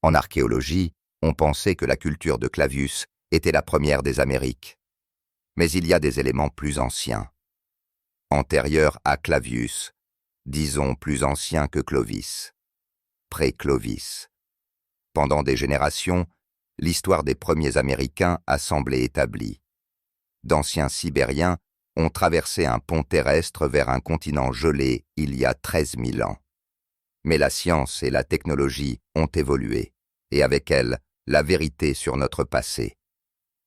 En archéologie, on pensait que la culture de Clavius était la première des Amériques. Mais il y a des éléments plus anciens. Antérieurs à Clavius, disons plus anciens que Clovis. Pré-Clovis. Pendant des générations, l'histoire des premiers Américains a semblé établie. D'anciens Sibériens ont traversé un pont terrestre vers un continent gelé il y a 13 000 ans. Mais la science et la technologie ont évolué, et avec elles, la vérité sur notre passé.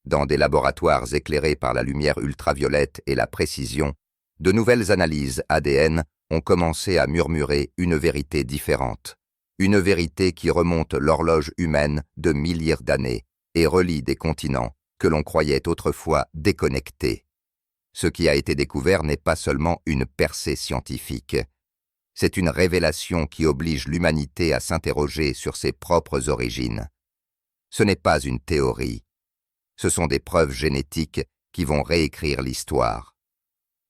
Dans des laboratoires éclairés par la lumière ultraviolette et la précision, de nouvelles analyses ADN ont commencé à murmurer une vérité différente. Une vérité qui remonte l'horloge humaine de milliers d'années et relie des continents que l'on croyait autrefois déconnectés. Ce qui a été découvert n'est pas seulement une percée scientifique. C'est une révélation qui oblige l'humanité à s'interroger sur ses propres origines. Ce n'est pas une théorie. Ce sont des preuves génétiques qui vont réécrire l'histoire.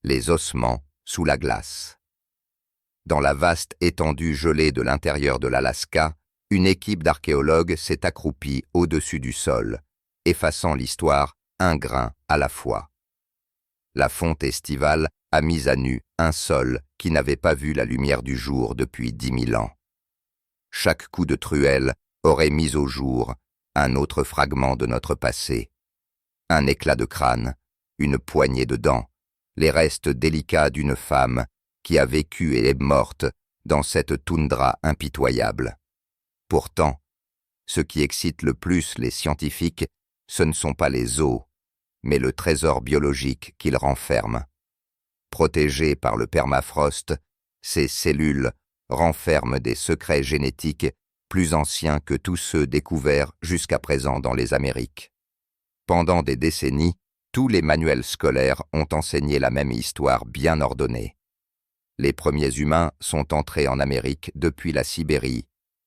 Les ossements sous la glace. Dans la vaste étendue gelée de l'intérieur de l'Alaska, une équipe d'archéologues s'est accroupie au-dessus du sol, effaçant l'histoire un grain à la fois. La fonte estivale a mis à nu un sol qui n'avait pas vu la lumière du jour depuis 10 000 ans. Chaque coup de truelle aurait mis au jour un autre fragment de notre passé. Un éclat de crâne, une poignée de dents, les restes délicats d'une femme qui a vécu et est morte dans cette toundra impitoyable. Pourtant, ce qui excite le plus les scientifiques, ce ne sont pas les os, mais le trésor biologique qu'ils renferment. Protégés par le permafrost, ces cellules renferment des secrets génétiques plus anciens que tous ceux découverts jusqu'à présent dans les Amériques. Pendant des décennies, tous les manuels scolaires ont enseigné la même histoire bien ordonnée. Les premiers humains sont entrés en Amérique depuis la Sibérie,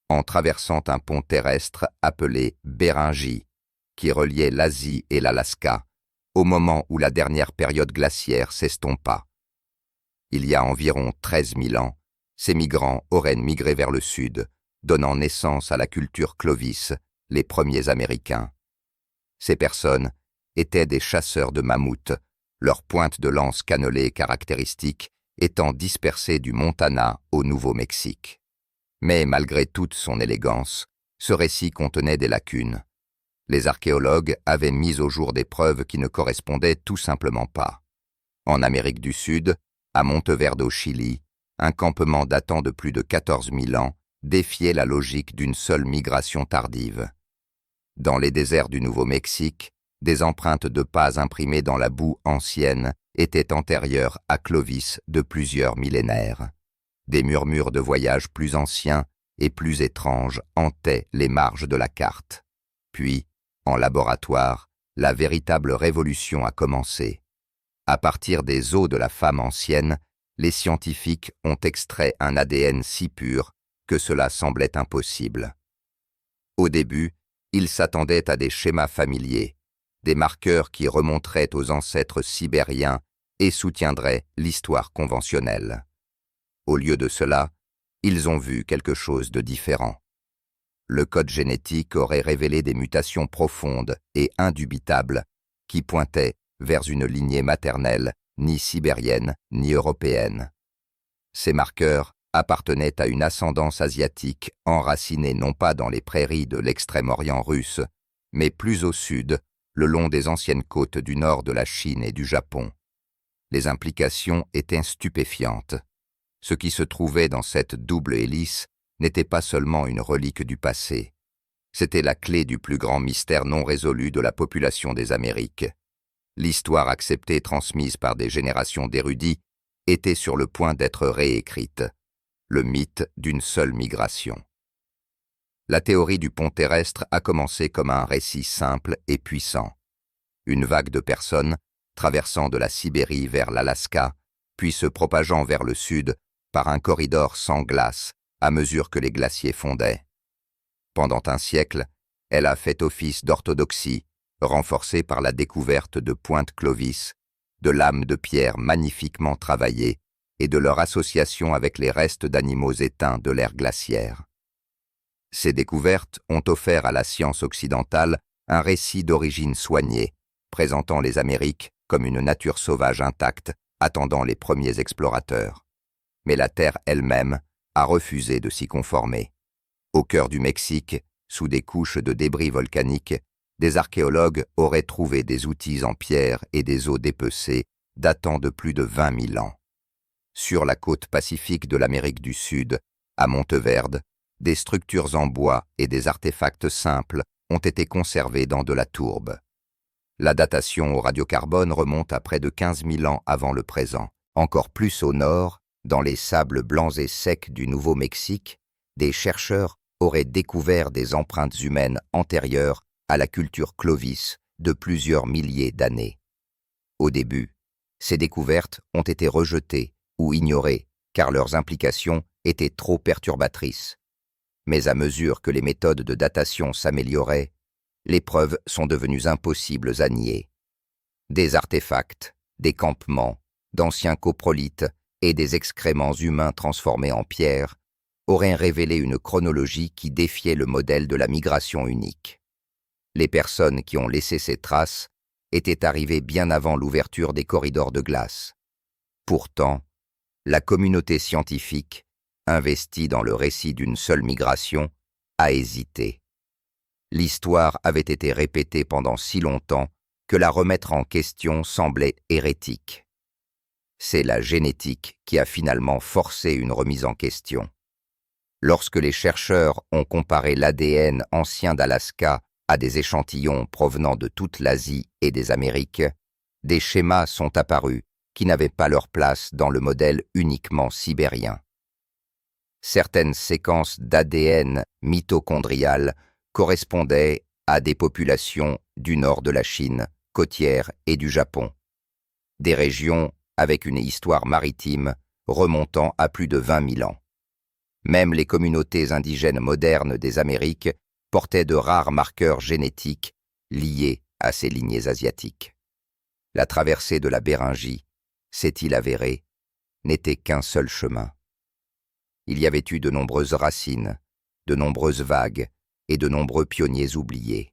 en traversant un pont terrestre appelé Béringie, qui reliait l'Asie et l'Alaska, au moment où la dernière période glaciaire s'estompa. Il y a environ 13 000 ans, ces migrants auraient migré vers le sud, donnant naissance à la culture Clovis, les premiers Américains. Ces personnes étaient des chasseurs de mammouths, leurs pointes de lance cannelées caractéristiques étant dispersées du Montana au Nouveau-Mexique. Mais malgré toute son élégance, ce récit contenait des lacunes. Les archéologues avaient mis au jour des preuves qui ne correspondaient tout simplement pas. En Amérique du Sud, à Monteverde au Chili, un campement datant de plus de 14 000 ans défiait la logique d'une seule migration tardive. Dans les déserts du Nouveau-Mexique, des empreintes de pas imprimées dans la boue ancienne étaient antérieures à Clovis de plusieurs millénaires. Des murmures de voyages plus anciens et plus étranges hantaient les marges de la carte. Puis, en laboratoire, la véritable révolution a commencé. À partir des os de la femme ancienne, les scientifiques ont extrait un ADN si pur que cela semblait impossible. Au début, ils s'attendaient à des schémas familiers, des marqueurs qui remonteraient aux ancêtres sibériens et soutiendraient l'histoire conventionnelle. Au lieu de cela, ils ont vu quelque chose de différent. Le code génétique aurait révélé des mutations profondes et indubitables qui pointaient vers une lignée maternelle ni sibérienne ni européenne. Ces marqueurs appartenaient à une ascendance asiatique enracinée non pas dans les prairies de l'extrême-orient russe, mais plus au sud, le long des anciennes côtes du nord de la Chine et du Japon. Les implications étaient stupéfiantes. Ce qui se trouvait dans cette double hélice n'était pas seulement une relique du passé. C'était la clé du plus grand mystère non résolu de la population des Amériques. L'histoire acceptée et transmise par des générations d'érudits était sur le point d'être réécrite. Le mythe d'une seule migration. La théorie du pont terrestre a commencé comme un récit simple et puissant. Une vague de personnes traversant de la Sibérie vers l'Alaska, puis se propageant vers le sud par un corridor sans glace à mesure que les glaciers fondaient. Pendant un siècle, elle a fait office d'orthodoxie, renforcée par la découverte de pointes Clovis, de lames de pierre magnifiquement travaillées et de leur association avec les restes d'animaux éteints de l'ère glaciaire. Ces découvertes ont offert à la science occidentale un récit d'origine soignée, présentant les Amériques comme une nature sauvage intacte, attendant les premiers explorateurs. Mais la Terre elle-même a refusé de s'y conformer. Au cœur du Mexique, sous des couches de débris volcaniques, des archéologues auraient trouvé des outils en pierre et des os dépecés datant de plus de 20 000 ans. Sur la côte pacifique de l'Amérique du Sud, à Monteverde, des structures en bois et des artefacts simples ont été conservés dans de la tourbe. La datation au radiocarbone remonte à près de 15 000 ans avant le présent. Encore plus au nord, dans les sables blancs et secs du Nouveau-Mexique, des chercheurs auraient découvert des empreintes humaines antérieures à la culture Clovis de plusieurs milliers d'années. Au début, ces découvertes ont été rejetées ou ignorées car leurs implications étaient trop perturbatrices. Mais à mesure que les méthodes de datation s'amélioraient, les preuves sont devenues impossibles à nier. Des artefacts, des campements, d'anciens coprolites et des excréments humains transformés en pierre auraient révélé une chronologie qui défiait le modèle de la migration unique. Les personnes qui ont laissé ces traces étaient arrivées bien avant l'ouverture des corridors de glace. Pourtant, la communauté scientifique, investie dans le récit d'une seule migration, a hésité. L'histoire avait été répétée pendant si longtemps que la remettre en question semblait hérétique. C'est la génétique qui a finalement forcé une remise en question. Lorsque les chercheurs ont comparé l'ADN ancien d'Alaska à des échantillons provenant de toute l'Asie et des Amériques, des schémas sont apparus qui n'avaient pas leur place dans le modèle uniquement sibérien. Certaines séquences d'ADN mitochondrial correspondaient à des populations du nord de la Chine, côtière et du Japon, des régions avec une histoire maritime remontant à plus de 20 000 ans. Même les communautés indigènes modernes des Amériques portaient de rares marqueurs génétiques liés à ces lignées asiatiques. La traversée de la Béringie, s'est-il avéré, n'était qu'un seul chemin. Il y avait eu de nombreuses racines, de nombreuses vagues et de nombreux pionniers oubliés.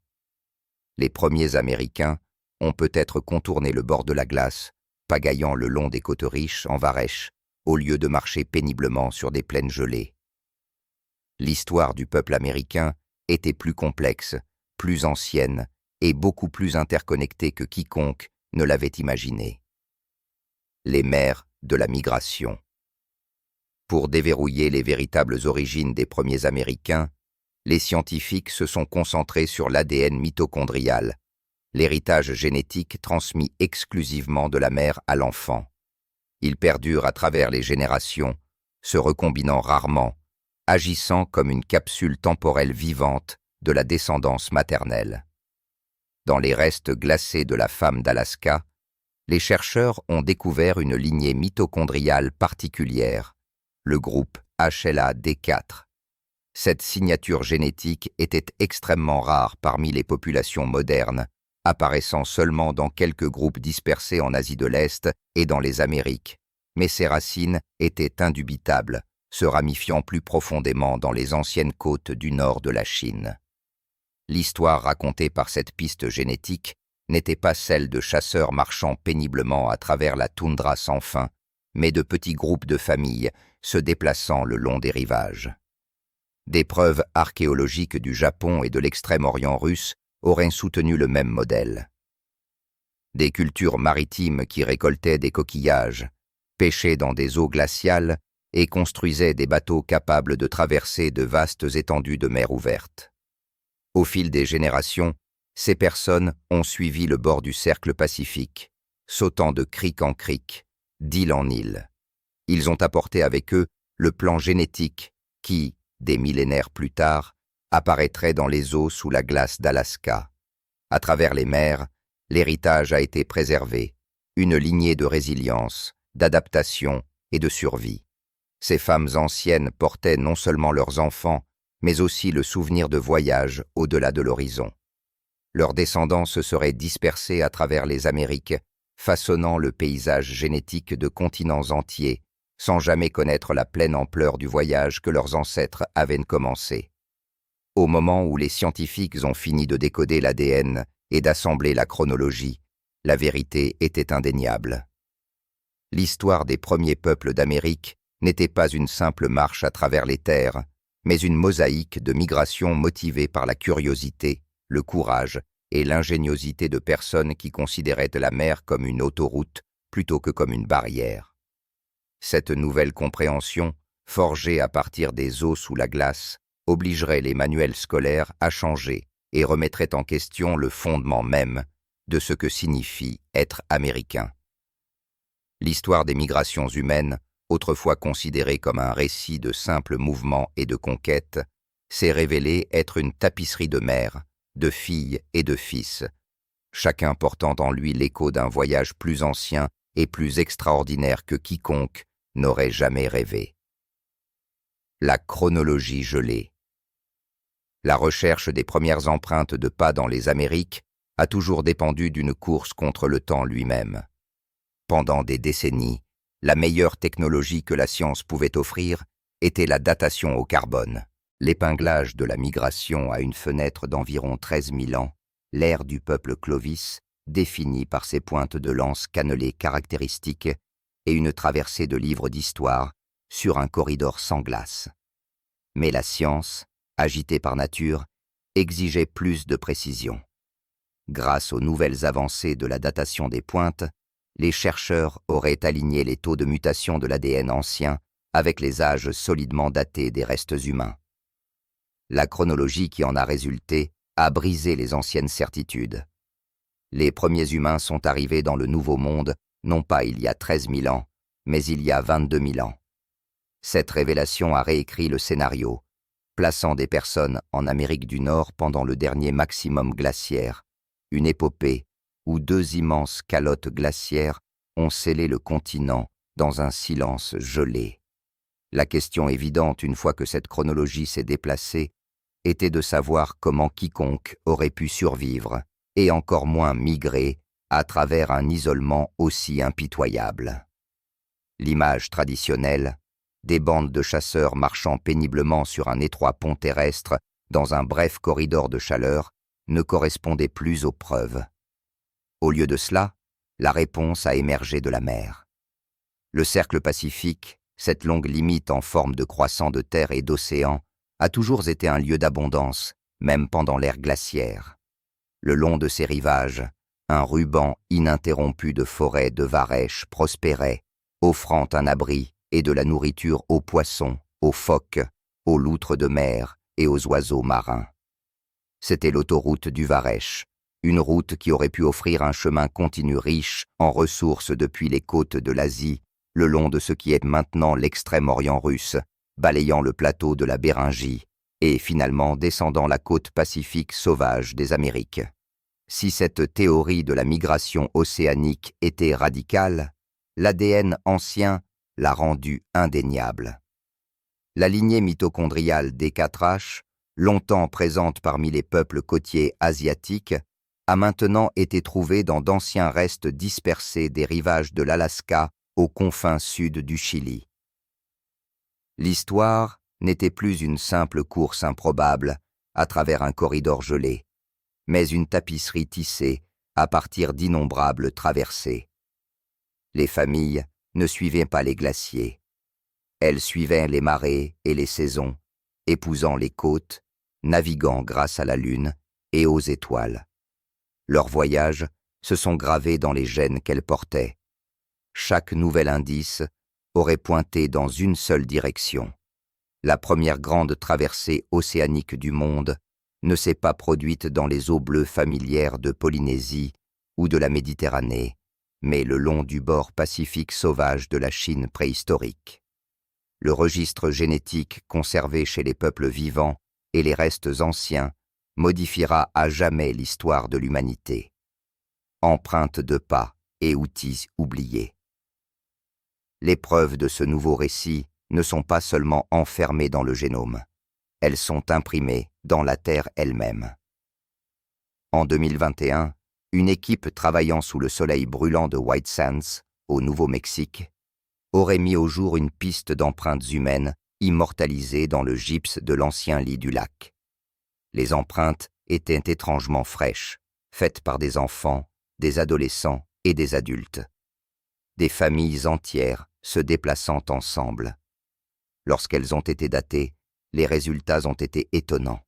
Les premiers Américains ont peut-être contourné le bord de la glace, pagaillant le long des côtes riches en varech, au lieu de marcher péniblement sur des plaines gelées. L'histoire du peuple américain était plus complexe, plus ancienne et beaucoup plus interconnectée que quiconque ne l'avait imaginé. Les mers de la migration. Pour déverrouiller les véritables origines des premiers Américains, les scientifiques se sont concentrés sur l'ADN mitochondrial, l'héritage génétique transmis exclusivement de la mère à l'enfant. Il perdure à travers les générations, se recombinant rarement, agissant comme une capsule temporelle vivante de la descendance maternelle. Dans les restes glacés de la femme d'Alaska, les chercheurs ont découvert une lignée mitochondriale particulière, le groupe HLA-D4. Cette signature génétique était extrêmement rare parmi les populations modernes, apparaissant seulement dans quelques groupes dispersés en Asie de l'Est et dans les Amériques, mais ses racines étaient indubitables, se ramifiant plus profondément dans les anciennes côtes du nord de la Chine. L'histoire racontée par cette piste génétique n'était pas celle de chasseurs marchant péniblement à travers la toundra sans fin, mais de petits groupes de familles se déplaçant le long des rivages. Des preuves archéologiques du Japon et de l'Extrême-Orient russe auraient soutenu le même modèle. Des cultures maritimes qui récoltaient des coquillages, pêchaient dans des eaux glaciales et construisaient des bateaux capables de traverser de vastes étendues de mer ouvertes. Au fil des générations, ces personnes ont suivi le bord du cercle Pacifique, sautant de crique en crique, d'île en île. Ils ont apporté avec eux le plan génétique qui, des millénaires plus tard, apparaîtrait dans les eaux sous la glace d'Alaska. À travers les mers, l'héritage a été préservé, une lignée de résilience, d'adaptation et de survie. Ces femmes anciennes portaient non seulement leurs enfants, mais aussi le souvenir de voyages au-delà de l'horizon. Leurs descendants se seraient dispersés à travers les Amériques, façonnant le paysage génétique de continents entiers, sans jamais connaître la pleine ampleur du voyage que leurs ancêtres avaient commencé. Au moment où les scientifiques ont fini de décoder l'ADN et d'assembler la chronologie, la vérité était indéniable. L'histoire des premiers peuples d'Amérique n'était pas une simple marche à travers les terres, mais une mosaïque de migrations motivées par la curiosité, le courage et l'ingéniosité de personnes qui considéraient la mer comme une autoroute plutôt que comme une barrière. Cette nouvelle compréhension, forgée à partir des eaux sous la glace, obligerait les manuels scolaires à changer et remettrait en question le fondement même de ce que signifie être américain. L'histoire des migrations humaines, autrefois considérée comme un récit de simples mouvements et de conquêtes, s'est révélée être une tapisserie de mères, de filles et de fils, chacun portant en lui l'écho d'un voyage plus ancien et plus extraordinaire que quiconque n'aurait jamais rêvé. La chronologie gelée. La recherche des premières empreintes de pas dans les Amériques a toujours dépendu d'une course contre le temps lui-même. Pendant des décennies, la meilleure technologie que la science pouvait offrir était la datation au carbone. L'épinglage de la migration à une fenêtre d'environ 13 000 ans, l'ère du peuple Clovis, définie par ses pointes de lance cannelées caractéristiques et une traversée de livres d'histoire sur un corridor sans glace. Mais la science, agitée par nature, exigeait plus de précision. Grâce aux nouvelles avancées de la datation des pointes, les chercheurs auraient aligné les taux de mutation de l'ADN ancien avec les âges solidement datés des restes humains. La chronologie qui en a résulté a brisé les anciennes certitudes. Les premiers humains sont arrivés dans le Nouveau Monde, non pas il y a 13 000 ans, mais il y a 22 000 ans. Cette révélation a réécrit le scénario, plaçant des personnes en Amérique du Nord pendant le dernier maximum glaciaire, une épopée où deux immenses calottes glaciaires ont scellé le continent dans un silence gelé. La question évidente, une fois que cette chronologie s'est déplacée, était de savoir comment quiconque aurait pu survivre, et encore moins migrer, à travers un isolement aussi impitoyable. L'image traditionnelle, des bandes de chasseurs marchant péniblement sur un étroit pont terrestre dans un bref corridor de chaleur, ne correspondait plus aux preuves. Au lieu de cela, la réponse a émergé de la mer. Le cercle Pacifique, cette longue limite en forme de croissant de terre et d'océan, a toujours été un lieu d'abondance, même pendant l'ère glaciaire. Le long de ses rivages, un ruban ininterrompu de forêts de varech prospérait, offrant un abri et de la nourriture aux poissons, aux phoques, aux loutres de mer et aux oiseaux marins. C'était l'autoroute du Varech, une route qui aurait pu offrir un chemin continu riche en ressources depuis les côtes de l'Asie, le long de ce qui est maintenant l'extrême-orient russe, balayant le plateau de la Béringie et finalement descendant la côte pacifique sauvage des Amériques. Si cette théorie de la migration océanique était radicale, l'ADN ancien l'a rendue indéniable. La lignée mitochondriale des 4H, longtemps présente parmi les peuples côtiers asiatiques, a maintenant été trouvée dans d'anciens restes dispersés des rivages de l'Alaska aux confins sud du Chili. L'histoire n'était plus une simple course improbable à travers un corridor gelé, mais une tapisserie tissée à partir d'innombrables traversées. Les familles ne suivaient pas les glaciers. Elles suivaient les marées et les saisons, épousant les côtes, naviguant grâce à la lune et aux étoiles. Leurs voyages se sont gravés dans les gènes qu'elles portaient. Chaque nouvel indice aurait pointé dans une seule direction. La première grande traversée océanique du monde ne s'est pas produite dans les eaux bleues familières de Polynésie ou de la Méditerranée, mais le long du bord pacifique sauvage de la Chine préhistorique. Le registre génétique conservé chez les peuples vivants et les restes anciens modifiera à jamais l'histoire de l'humanité. Empreintes de pas et outils oubliés. Les preuves de ce nouveau récit ne sont pas seulement enfermées dans le génome, elles sont imprimées dans la Terre elle-même. En 2021, une équipe travaillant sous le soleil brûlant de White Sands, au Nouveau-Mexique, aurait mis au jour une piste d'empreintes humaines immortalisées dans le gypse de l'ancien lit du lac. Les empreintes étaient étrangement fraîches, faites par des enfants, des adolescents et des adultes. Des familles entières se déplaçant ensemble. Lorsqu'elles ont été datées, les résultats ont été étonnants.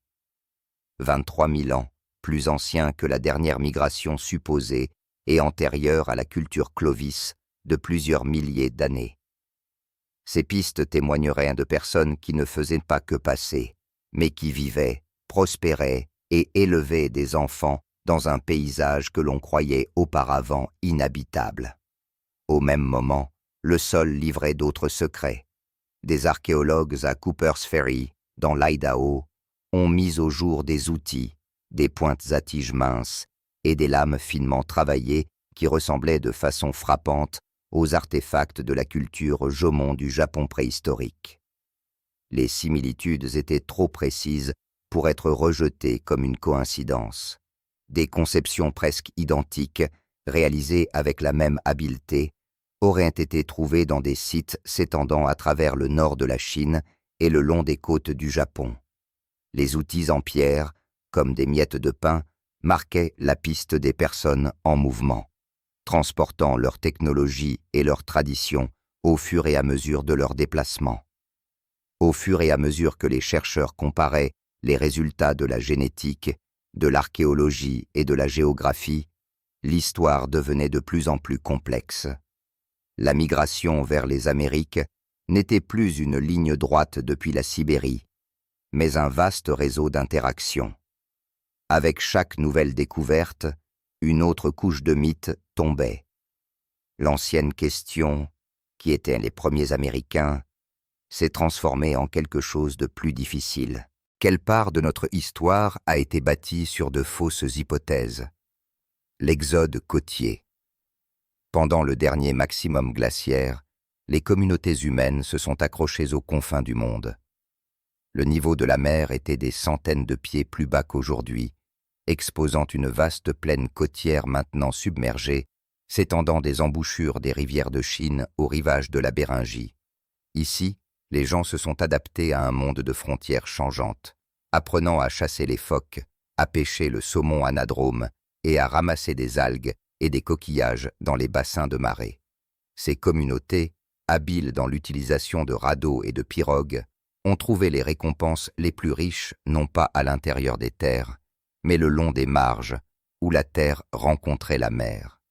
23 000 ans, plus anciens que la dernière migration supposée et antérieure à la culture Clovis de plusieurs milliers d'années. Ces pistes témoigneraient de personnes qui ne faisaient pas que passer, mais qui vivaient, prospéraient et élevaient des enfants dans un paysage que l'on croyait auparavant inhabitable. Au même moment, le sol livrait d'autres secrets. Des archéologues à Cooper's Ferry, dans l'Idaho, ont mis au jour des outils, des pointes à tiges minces et des lames finement travaillées qui ressemblaient de façon frappante aux artefacts de la culture Jomon du Japon préhistorique. Les similitudes étaient trop précises pour être rejetées comme une coïncidence. Des conceptions presque identiques, réalisées avec la même habileté, auraient été trouvées dans des sites s'étendant à travers le nord de la Chine et le long des côtes du Japon. Les outils en pierre, comme des miettes de pain, marquaient la piste des personnes en mouvement, transportant leur technologie et leur tradition au fur et à mesure de leur déplacement. Au fur et à mesure que les chercheurs comparaient les résultats de la génétique, de l'archéologie et de la géographie, l'histoire devenait de plus en plus complexe. La migration vers les Amériques n'était plus une ligne droite depuis la Sibérie, mais un vaste réseau d'interactions. Avec chaque nouvelle découverte, une autre couche de mythes tombait. L'ancienne question, qui étaient les premiers Américains, s'est transformée en quelque chose de plus difficile. Quelle part de notre histoire a été bâtie sur de fausses hypothèses? L'exode côtier. Pendant le dernier maximum glaciaire, les communautés humaines se sont accrochées aux confins du monde. Le niveau de la mer était des centaines de pieds plus bas qu'aujourd'hui, exposant une vaste plaine côtière maintenant submergée, s'étendant des embouchures des rivières de Chine au rivage de la Béringie. Ici, les gens se sont adaptés à un monde de frontières changeantes, apprenant à chasser les phoques, à pêcher le saumon anadrome et à ramasser des algues et des coquillages dans les bassins de marée. Ces communautés, habiles dans l'utilisation de radeaux et de pirogues, ont trouvé les récompenses les plus riches non pas à l'intérieur des terres, mais le long des marges, où la terre rencontrait la mer.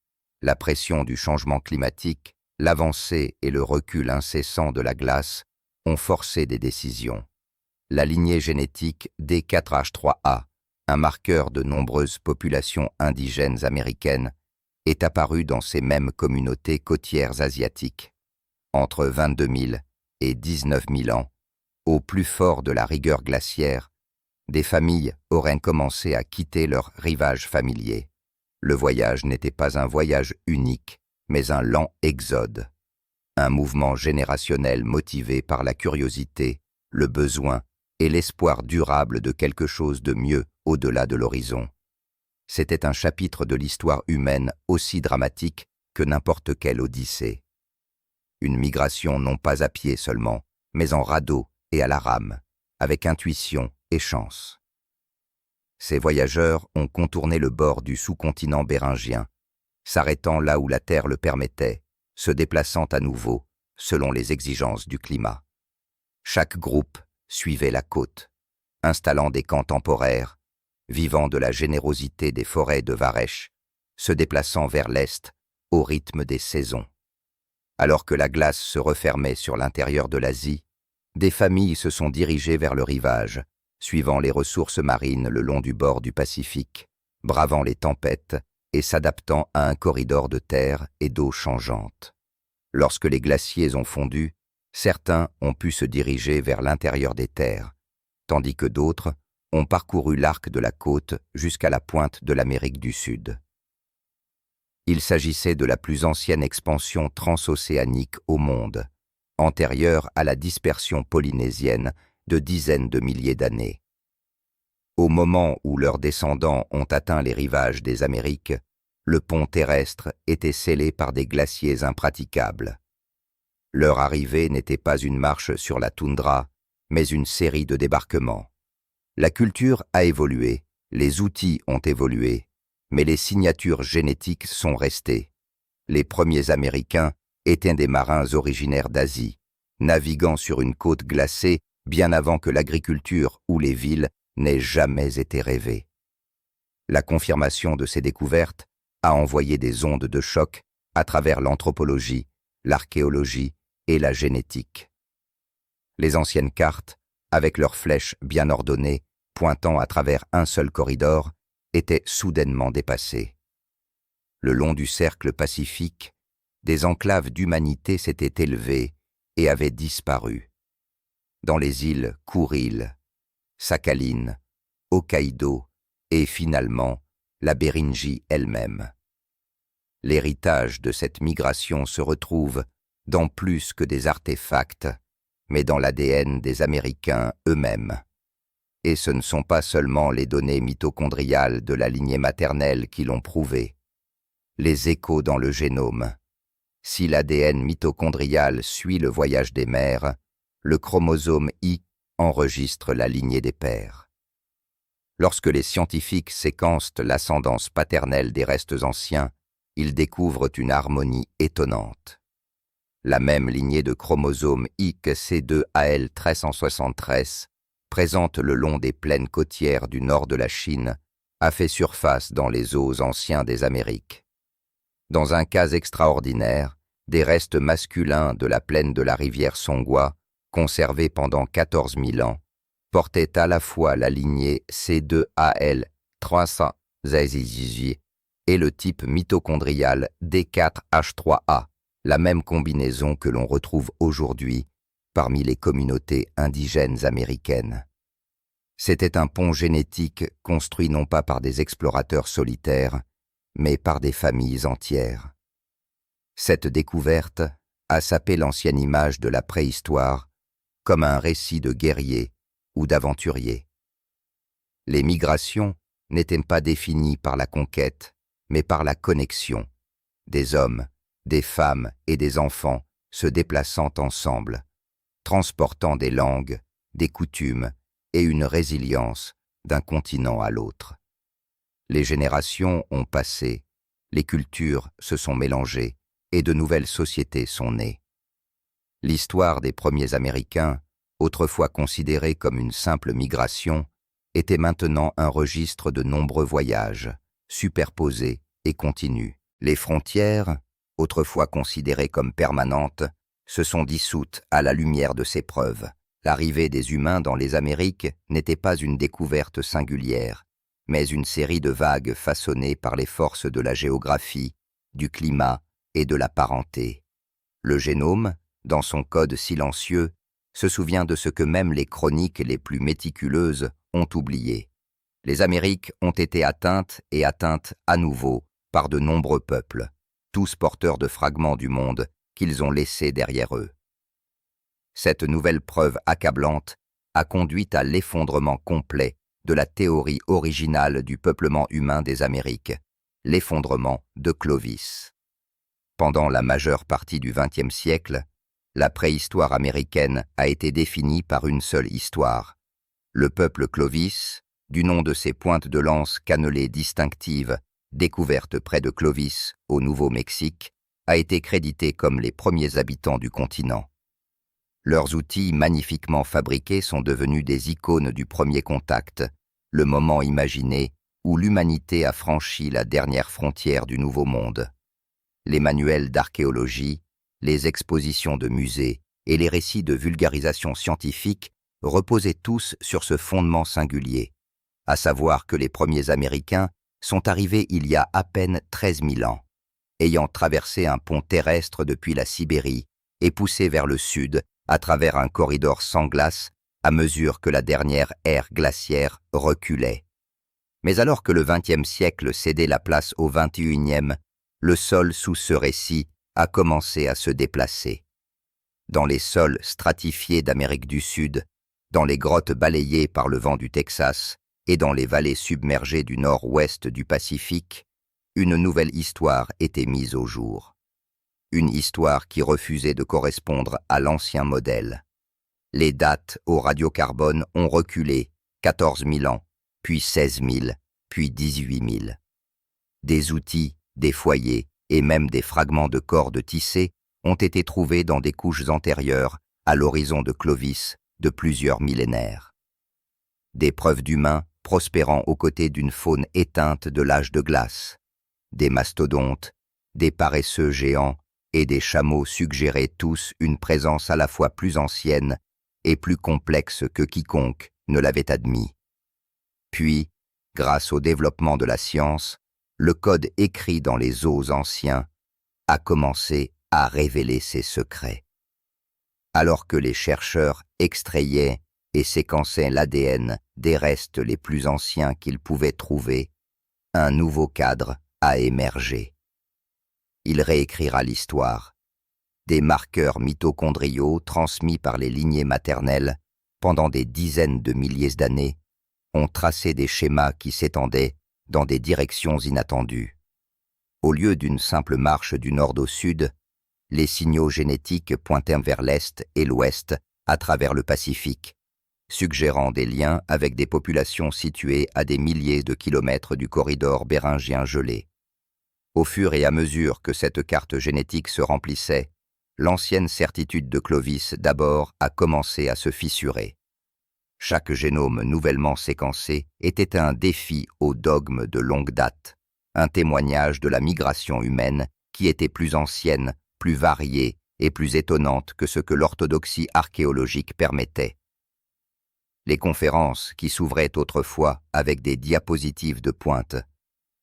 La pression du changement climatique, l'avancée et le recul incessant de la glace ont forcé des décisions. La lignée génétique D4H3A, un marqueur de nombreuses populations indigènes américaines, est apparue dans ces mêmes communautés côtières asiatiques. Entre 22 000 et 19 000 ans, au plus fort de la rigueur glaciaire, des familles auraient commencé à quitter leurs rivages familiers. Le voyage n'était pas un voyage unique, mais un lent exode. Un mouvement générationnel motivé par la curiosité, le besoin et l'espoir durable de quelque chose de mieux au-delà de l'horizon. C'était un chapitre de l'histoire humaine aussi dramatique que n'importe quelle odyssée. Une migration non pas à pied seulement, mais en radeau et à la rame, avec intuition et chance. Ces voyageurs ont contourné le bord du sous-continent béringien, s'arrêtant là où la terre le permettait, se déplaçant à nouveau selon les exigences du climat. Chaque groupe suivait la côte, installant des camps temporaires, vivant de la générosité des forêts de Varech, se déplaçant vers l'est au rythme des saisons. Alors que la glace se refermait sur l'intérieur de l'Asie, des familles se sont dirigées vers le rivage, suivant les ressources marines le long du bord du Pacifique, bravant les tempêtes et s'adaptant à un corridor de terre et d'eau changeante. Lorsque les glaciers ont fondu, certains ont pu se diriger vers l'intérieur des terres, tandis que d'autres ont parcouru l'arc de la côte jusqu'à la pointe de l'Amérique du Sud. Il s'agissait de la plus ancienne expansion transocéanique au monde, antérieure à la dispersion polynésienne de dizaines de milliers d'années. Au moment où leurs descendants ont atteint les rivages des Amériques, le pont terrestre était scellé par des glaciers impraticables. Leur arrivée n'était pas une marche sur la toundra, mais une série de débarquements. La culture a évolué, les outils ont évolué, mais les signatures génétiques sont restées. Les premiers Américains étaient des marins originaires d'Asie, naviguant sur une côte glacée bien avant que l'agriculture ou les villes n'aient jamais été rêvées. La confirmation de ces découvertes a envoyé des ondes de choc à travers l'anthropologie, l'archéologie et la génétique. Les anciennes cartes, avec leurs flèches bien ordonnées, pointant à travers un seul corridor, étaient soudainement dépassées. Le long du cercle pacifique, des enclaves d'humanité s'étaient élevées et avaient disparu. Dans les îles Kouril, Sakhaline, Hokkaido et finalement la Béringie elle-même. L'héritage de cette migration se retrouve dans plus que des artefacts, mais dans l'ADN des Américains eux-mêmes. Et ce ne sont pas seulement les données mitochondriales de la lignée maternelle qui l'ont prouvé. Les échos dans le génome. Si l'ADN mitochondrial suit le voyage des mères, le chromosome Y enregistre la lignée des pères. Lorsque les scientifiques séquencent l'ascendance paternelle des restes anciens, ils découvrent une harmonie étonnante. La même lignée de chromosomes YC2AL1373, présente le long des plaines côtières du nord de la Chine, a fait surface dans les eaux anciens des Amériques. Dans un cas extraordinaire, des restes masculins de la plaine de la rivière Songua, conservés pendant 14 000 ans, portaient à la fois la lignée C2AL318 et le type mitochondrial D4H3A, la même combinaison que l'on retrouve aujourd'hui parmi les communautés indigènes américaines. C'était un pont génétique construit non pas par des explorateurs solitaires, mais par des familles entières. Cette découverte a sapé l'ancienne image de la préhistoire comme un récit de guerriers ou d'aventuriers. Les migrations n'étaient pas définies par la conquête, mais par la connexion, des hommes, des femmes et des enfants se déplaçant ensemble, transportant des langues, des coutumes et une résilience d'un continent à l'autre. Les générations ont passé, les cultures se sont mélangées et de nouvelles sociétés sont nées. L'histoire des premiers Américains, autrefois considérée comme une simple migration, était maintenant un registre de nombreux voyages, superposés et continus. Les frontières, autrefois considérées comme permanentes, se sont dissoutes à la lumière de ces preuves. L'arrivée des humains dans les Amériques n'était pas une découverte singulière, mais une série de vagues façonnées par les forces de la géographie, du climat et de la parenté. Le génome, dans son code silencieux, se souvient de ce que même les chroniques les plus méticuleuses ont oublié. Les Amériques ont été atteintes et atteintes à nouveau par de nombreux peuples, tous porteurs de fragments du monde qu'ils ont laissés derrière eux. Cette nouvelle preuve accablante a conduit à l'effondrement complet de la théorie originale du peuplement humain des Amériques, l'effondrement de Clovis. Pendant la majeure partie du XXe siècle, la préhistoire américaine a été définie par une seule histoire. Le peuple Clovis, du nom de ses pointes de lance cannelées distinctives, découvertes près de Clovis, au Nouveau-Mexique, a été crédité comme les premiers habitants du continent. Leurs outils magnifiquement fabriqués sont devenus des icônes du premier contact, le moment imaginé où l'humanité a franchi la dernière frontière du Nouveau Monde. Les manuels d'archéologie, les expositions de musées et les récits de vulgarisation scientifique reposaient tous sur ce fondement singulier, à savoir que les premiers Américains sont arrivés il y a à peine 13 000 ans, ayant traversé un pont terrestre depuis la Sibérie et poussé vers le sud à travers un corridor sans glace à mesure que la dernière ère glaciaire reculait. Mais alors que le XXe siècle cédait la place au XXIe, le sol sous ce récit a commencé à se déplacer. Dans les sols stratifiés d'Amérique du Sud, dans les grottes balayées par le vent du Texas et dans les vallées submergées du nord-ouest du Pacifique, une nouvelle histoire était mise au jour. Une histoire qui refusait de correspondre à l'ancien modèle. Les dates au radiocarbone ont reculé 14 000 ans, puis 16 000, puis 18 000. Des outils, des foyers et même des fragments de cordes tissées ont été trouvés dans des couches antérieures à l'horizon de Clovis de plusieurs millénaires. Des preuves d'humains prospérant aux côtés d'une faune éteinte de l'âge de glace. Des mastodontes, des paresseux géants et des chameaux suggéraient tous une présence à la fois plus ancienne et plus complexe que quiconque ne l'avait admis. Puis, grâce au développement de la science, le code écrit dans les os anciens a commencé à révéler ses secrets. Alors que les chercheurs extrayaient et séquençaient l'ADN des restes les plus anciens qu'ils pouvaient trouver, un nouveau cadre a émergé. Il réécrira l'histoire. Des marqueurs mitochondriaux transmis par les lignées maternelles pendant des dizaines de milliers d'années ont tracé des schémas qui s'étendaient dans des directions inattendues. Au lieu d'une simple marche du nord au sud, les signaux génétiques pointaient vers l'est et l'ouest à travers le Pacifique, suggérant des liens avec des populations situées à des milliers de kilomètres du corridor béringien gelé. Au fur et à mesure que cette carte génétique se remplissait, l'ancienne certitude de Clovis d'abord a commencé à se fissurer. Chaque génome nouvellement séquencé était un défi au dogme de longue date, un témoignage de la migration humaine qui était plus ancienne, plus variée et plus étonnante que ce que l'orthodoxie archéologique permettait. Les conférences qui s'ouvraient autrefois avec des diapositives de pointe.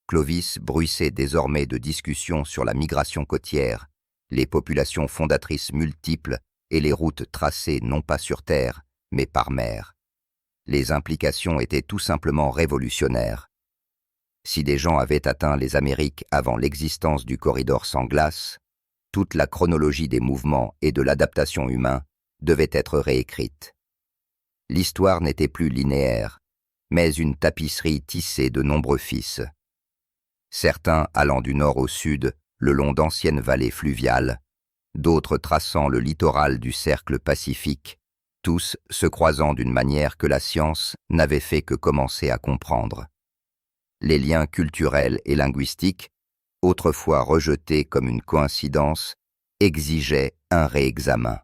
Clovis bruissait désormais de discussions sur la migration côtière, les populations fondatrices multiples et les routes tracées non pas sur terre, mais par mer. Les implications étaient tout simplement révolutionnaires. Si des gens avaient atteint les Amériques avant l'existence du corridor sans glace, toute la chronologie des mouvements et de l'adaptation humain devait être réécrite. L'histoire n'était plus linéaire, mais une tapisserie tissée de nombreux fils. Certains allant du nord au sud, le long d'anciennes vallées fluviales, d'autres traçant le littoral du cercle pacifique, tous se croisant d'une manière que la science n'avait fait que commencer à comprendre. Les liens culturels et linguistiques, autrefois rejetés comme une coïncidence, exigeaient un réexamen.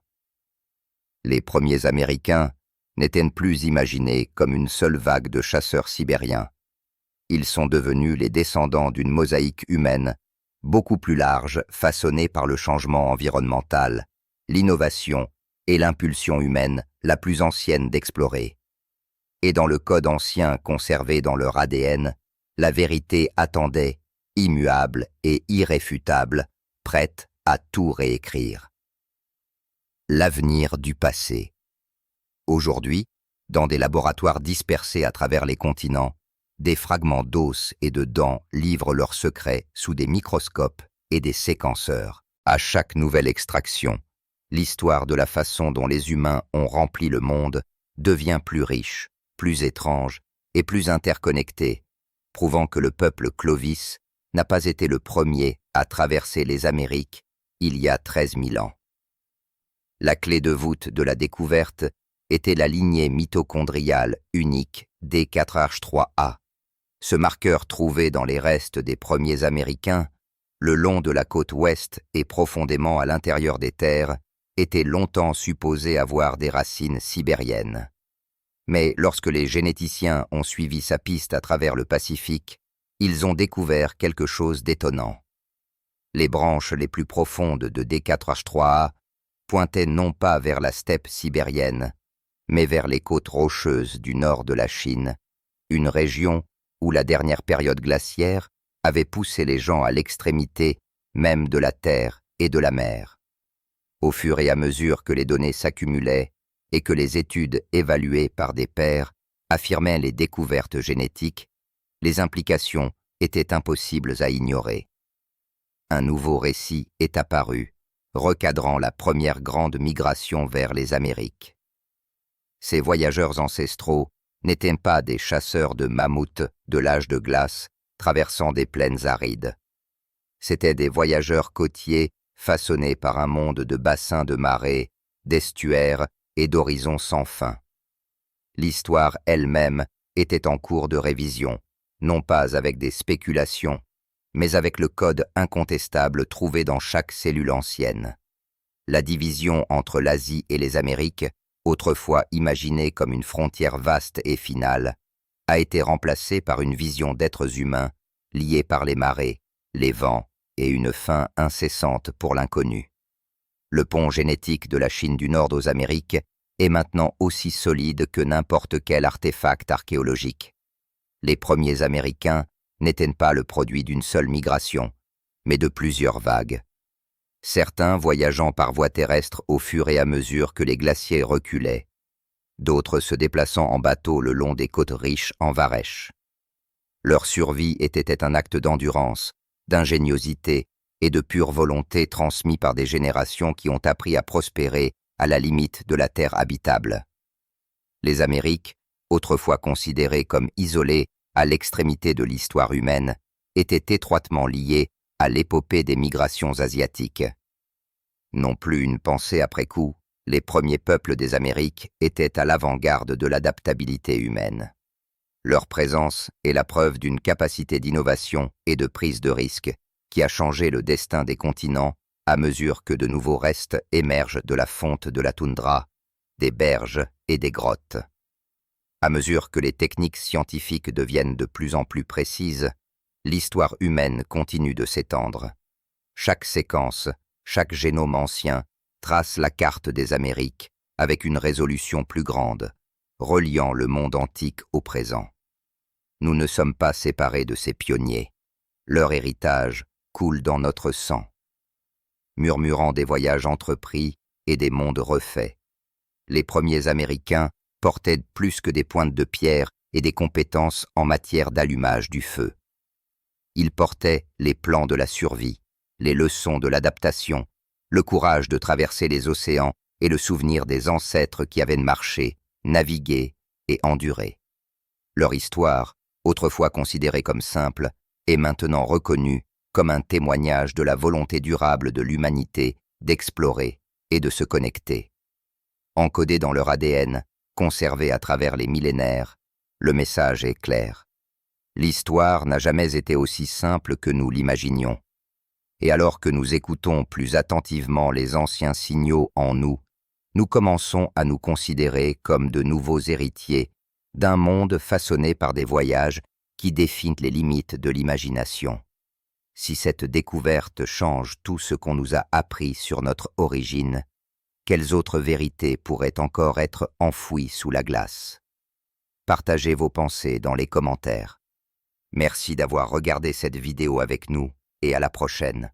Les premiers Américains n'étaient plus imaginés comme une seule vague de chasseurs sibériens. Ils sont devenus les descendants d'une mosaïque humaine beaucoup plus large, façonnée par le changement environnemental, l'innovation et l'impulsion humaine la plus ancienne d'explorer. Et dans le code ancien conservé dans leur ADN, la vérité attendait, immuable et irréfutable, prête à tout réécrire. L'avenir du passé. Aujourd'hui, dans des laboratoires dispersés à travers les continents, des fragments d'os et de dents livrent leurs secrets sous des microscopes et des séquenceurs. À chaque nouvelle extraction, l'histoire de la façon dont les humains ont rempli le monde devient plus riche, plus étrange et plus interconnectée, prouvant que le peuple Clovis n'a pas été le premier à traverser les Amériques il y a 13 000 ans. La clé de voûte de la découverte était la lignée mitochondriale unique D4H3A. Ce marqueur trouvé dans les restes des premiers Américains, le long de la côte ouest et profondément à l'intérieur des terres, était longtemps supposé avoir des racines sibériennes. Mais lorsque les généticiens ont suivi sa piste à travers le Pacifique, ils ont découvert quelque chose d'étonnant. Les branches les plus profondes de D4H3A pointaient non pas vers la steppe sibérienne, mais vers les côtes rocheuses du nord de la Chine, une région où la dernière période glaciaire avait poussé les gens à l'extrémité même de la terre et de la mer. Au fur et à mesure que les données s'accumulaient et que les études évaluées par des pairs affirmaient les découvertes génétiques, les implications étaient impossibles à ignorer. Un nouveau récit est apparu, recadrant la première grande migration vers les Amériques. Ces voyageurs ancestraux n'étaient pas des chasseurs de mammouths de l'âge de glace traversant des plaines arides. C'étaient des voyageurs côtiers façonnés par un monde de bassins de marée, d'estuaires et d'horizons sans fin. L'histoire elle-même était en cours de révision, non pas avec des spéculations, mais avec le code incontestable trouvé dans chaque cellule ancienne. La division entre l'Asie et les Amériques, autrefois imaginée comme une frontière vaste et finale, a été remplacée par une vision d'êtres humains liés par les marées, les vents et une faim incessante pour l'inconnu. Le pont génétique de la Chine du Nord aux Amériques est maintenant aussi solide que n'importe quel artefact archéologique. Les premiers Américains n'étaient pas le produit d'une seule migration, mais de plusieurs vagues. Certains voyageant par voie terrestre au fur et à mesure que les glaciers reculaient, d'autres se déplaçant en bateau le long des côtes riches en varech. Leur survie était un acte d'endurance, d'ingéniosité et de pure volonté transmis par des générations qui ont appris à prospérer à la limite de la terre habitable. Les Amériques, autrefois considérées comme isolées à l'extrémité de l'histoire humaine, étaient étroitement liées à l'épopée des migrations asiatiques. Non plus une pensée après coup, les premiers peuples des Amériques étaient à l'avant-garde de l'adaptabilité humaine. Leur présence est la preuve d'une capacité d'innovation et de prise de risque qui a changé le destin des continents à mesure que de nouveaux restes émergent de la fonte de la toundra, des berges et des grottes. À mesure que les techniques scientifiques deviennent de plus en plus précises, l'histoire humaine continue de s'étendre. Chaque séquence, chaque génome ancien trace la carte des Amériques avec une résolution plus grande, reliant le monde antique au présent. Nous ne sommes pas séparés de ces pionniers. Leur héritage coule dans notre sang. Murmurant des voyages entrepris et des mondes refaits, les premiers Américains portaient plus que des pointes de pierre et des compétences en matière d'allumage du feu. Ils portaient les plans de la survie, les leçons de l'adaptation, le courage de traverser les océans et le souvenir des ancêtres qui avaient marché, navigué et enduré. Leur histoire, autrefois considérée comme simple, est maintenant reconnue comme un témoignage de la volonté durable de l'humanité d'explorer et de se connecter. Encodé dans leur ADN, conservé à travers les millénaires, le message est clair. L'histoire n'a jamais été aussi simple que nous l'imaginions. Et alors que nous écoutons plus attentivement les anciens signaux en nous, nous commençons à nous considérer comme de nouveaux héritiers d'un monde façonné par des voyages qui définissent les limites de l'imagination. Si cette découverte change tout ce qu'on nous a appris sur notre origine, quelles autres vérités pourraient encore être enfouies sous la glace? Partagez vos pensées dans les commentaires. Merci d'avoir regardé cette vidéo avec nous et à la prochaine.